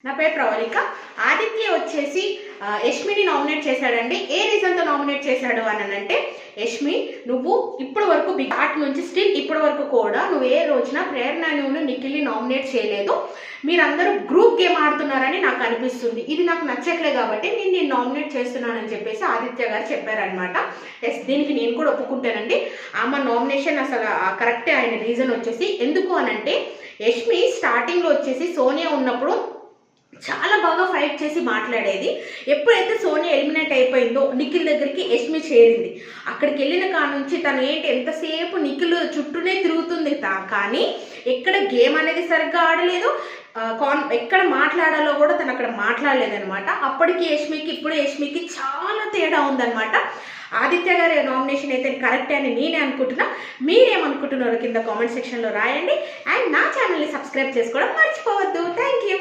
నా పేరు ప్రవళిక. ఆదిత్య వచ్చేసి యష్మిని నామినేట్ చేశాడండి. ఏ రీజన్తో నామినేట్ చేశాడు అని అంటే, యష్మి నువ్వు ఇప్పటి వరకు బిగ్ ఆర్ట్ నుంచి స్టిల్ ఇప్పటి వరకు కూడా నువ్వు ఏ రోజున ప్రేరణను నిఖిల్ని నామినేట్ చేయలేదు. మీరందరూ గ్రూప్ గేమ్ ఆడుతున్నారని నాకు అనిపిస్తుంది. ఇది నాకు నచ్చట్లే కాబట్టి నేను నామినేట్ చేస్తున్నానని చెప్పేసి ఆదిత్య గారు చెప్పారనమాట. ఎస్, దీనికి నేను కూడా ఒప్పుకుంటానండి. ఆమె నామినేషన్ అసలు కరెక్టే. ఆయన రీజన్ వచ్చేసి ఎందుకు అనంటే, యష్మి స్టార్టింగ్లో వచ్చేసి సోనియా ఉన్నప్పుడు చాలా బాగా ఫైట్ చేసి మాట్లాడేది. ఎప్పుడైతే సోనియా ఎలిమినేట్ అయిపోయిందో నిఖిల్ దగ్గరికి యష్మి చేరింది. అక్కడికి వెళ్ళిన కాడ నుంచి తను ఎంతసేపు నిఖిల్ చుట్టూనే తిరుగుతుంది కానీ ఎక్కడ గేమ్ అనేది సరిగ్గా ఆడలేదు. ఎక్కడ మాట్లాడాలో కూడా తను అక్కడ మాట్లాడలేదనమాట. అప్పటికి యష్మికి ఇప్పుడు యష్మికి చాలా తేడా ఉందనమాట. ఆదిత్య గారి నామినేషన్ అయితే కరెక్టే అని నేనే అనుకుంటున్నా. మీరేమనుకుంటున్నారో కింద కామెంట్ సెక్షన్లో రాయండి. అండ్ నా ఛానల్ని సబ్స్క్రైబ్ చేసుకోవడం మర్చిపోవద్దు. Thank you.